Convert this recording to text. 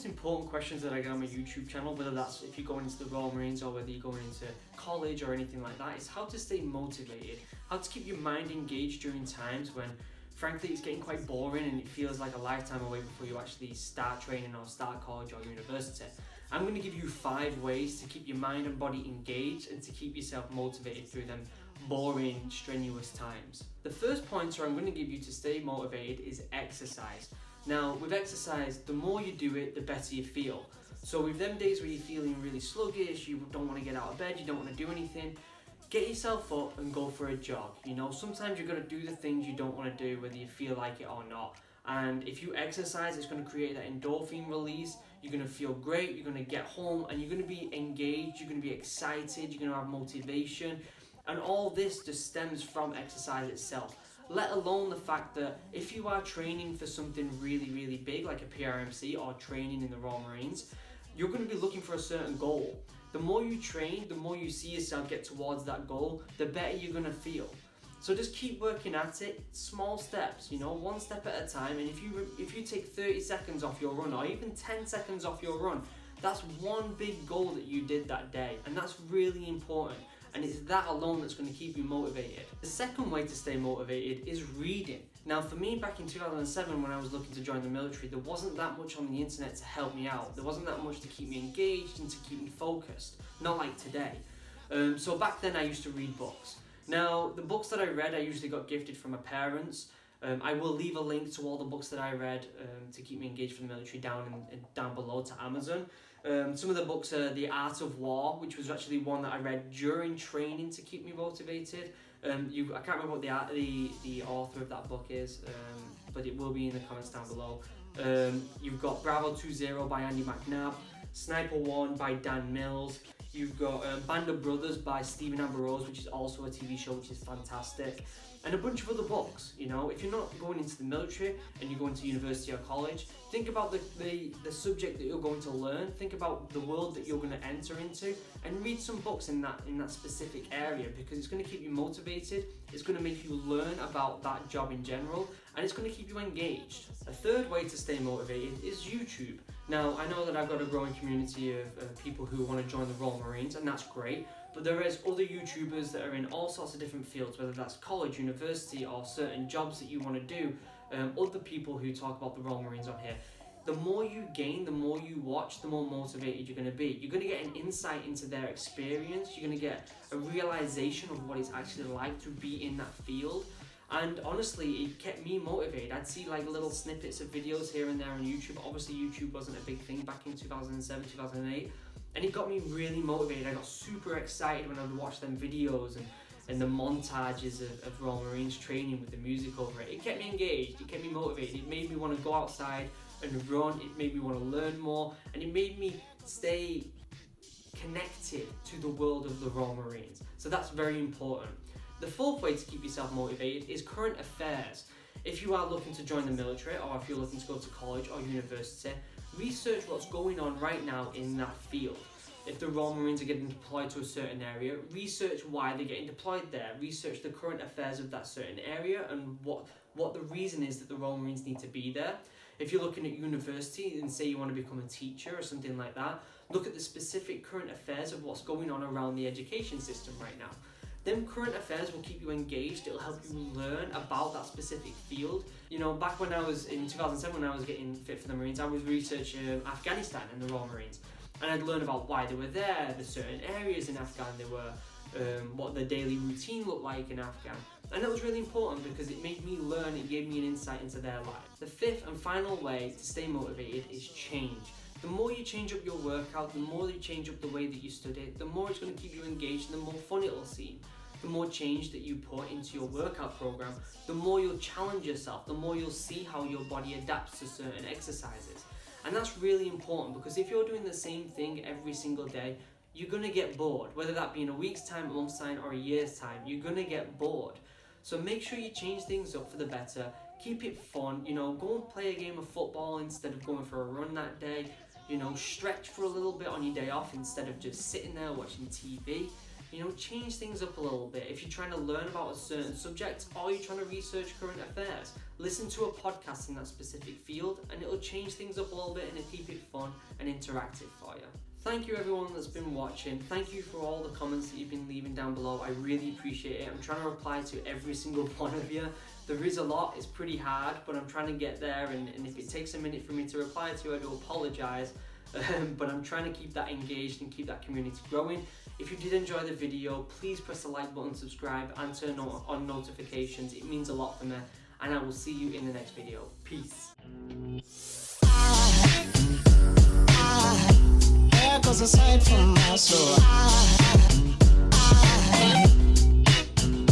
important questions that I get on my YouTube channel, whether that's if you're going into the Royal Marines or whether you're going into college or anything like that, is how to stay motivated, how to keep your mind engaged during times when frankly it's getting quite boring and it feels like a lifetime away before you actually start training or start college or university. I'm going to give you 5 ways to keep your mind and body engaged and to keep yourself motivated through them boring, strenuous times. The first pointer I'm going to give you to stay motivated is exercise. Now, with exercise, the more you do it, the better you feel. So with them days where you're feeling really sluggish, you don't want to get out of bed, you don't want to do anything, get yourself up and go for a jog. You know, sometimes you're going to do the things you don't want to do whether you feel like it or not. And if you exercise, it's going to create that endorphin release. You're going to feel great, you're going to get home and you're going to be engaged, you're going to be excited, you're going to have motivation. And all this just stems from exercise itself. Let alone the fact that if you are training for something really, really big like a PRMC or training in the Royal Marines, you're going to be looking for a certain goal. The more you train, the more you see yourself get towards that goal, the better you're going to feel. So just keep working at it, small steps, you know, one step at a time. And if you take 30 seconds off your run or even 10 seconds off your run, that's one big goal that you did that day. And that's really important. And it's that alone that's going to keep you motivated. The second way to stay motivated is reading. Now for me, back in 2007 when I was looking to join the military, there wasn't that much on the internet to help me out. There wasn't that much to keep me engaged and to keep me focused, not like today. So back then I used to read books. Now the books that I read, I usually got gifted from my parents. I will leave a link to all the books that I read to keep me engaged for the military down below to Amazon. Some of the books are The Art of War, which was actually one that I read during training to keep me motivated. I can't remember what the author of that book is, but it will be in the comments down below. You've got Bravo 20 by Andy McNabb, Sniper 1 by Dan Mills. You've got Band of Brothers by Stephen Ambrose, which is also a TV show, which is fantastic. And a bunch of other books. You know, if you're not going into the military and you're going to university or college, think about the subject that you're going to learn. Think about the world that you're going to enter into, and read some books in that specific area, because it's going to keep you motivated. It's going to make you learn about that job in general, and it's going to keep you engaged. A third way to stay motivated is YouTube. Now, I know that I've got a growing community of people who want to join the Royal Marines, and that's great. But there is other YouTubers that are in all sorts of different fields, whether that's college, university, or certain jobs that you want to do. Other people who talk about the Royal Marines on here. The more you gain, the more you watch, the more motivated you're going to be. You're going to get an insight into their experience. You're going to get a realization of what it's actually like to be in that field. And honestly, it kept me motivated. I'd see like little snippets of videos here and there on YouTube. Obviously, YouTube wasn't a big thing back in 2007, 2008. And it got me really motivated. I got super excited when I would watch them videos and the montages of Royal Marines training with the music over it. It kept me engaged, it kept me motivated. It made me want to go outside and run. It made me want to learn more. And it made me stay connected to the world of the Royal Marines. So that's very important. The fourth way to keep yourself motivated is current affairs. If you are looking to join the military, or if you're looking to go to college or university, research what's going on right now in that field. If the Royal Marines are getting deployed to a certain area, research why they're getting deployed there. Research the current affairs of that certain area and what the reason is that the Royal Marines need to be there. If you're looking at university and say you want to become a teacher or something like that, look at the specific current affairs of what's going on around the education system right now. Them current affairs will keep you engaged. It'll help you learn about that specific field. You know, back when I was in 2007, when I was getting fit for the Marines, I was researching Afghanistan and the Royal Marines. And I'd learn about why they were there, the certain areas in Afghan they were, what their daily routine looked like in Afghan. And that was really important because it made me learn, it gave me an insight into their lives. The fifth and final way to stay motivated is change. The more you change up your workout, the more you change up the way that you study, the more it's going to keep you engaged and the more fun it'll seem. The more change that you put into your workout program, the more you'll challenge yourself, the more you'll see how your body adapts to certain exercises. And that's really important, because if you're doing the same thing every single day, you're going to get bored. Whether that be in a week's time, a month's time, or a year's time, you're going to get bored. So make sure you change things up for the better. Keep it fun. You know, go and play a game of football instead of going for a run that day. You know, stretch for a little bit on your day off instead of just sitting there watching TV. change things up a little bit. If you're trying to learn about a certain subject or you're trying to research current affairs, listen to a podcast in that specific field and it'll change things up a little bit and it'll keep it fun and interactive for you. Thank you everyone that's been watching. Thank you for all the comments that you've been leaving down below. I really appreciate it. I'm trying to reply to every single one of you. There is a lot, it's pretty hard, but I'm trying to get there, and if it takes a minute for me to reply to you, I do apologise. But I'm trying to keep that engaged and keep that community growing. If you did enjoy the video, please press the like button, subscribe and turn on notifications. It means a lot for me, and I will see you in the next video. Peace. There goes a sight from my soul.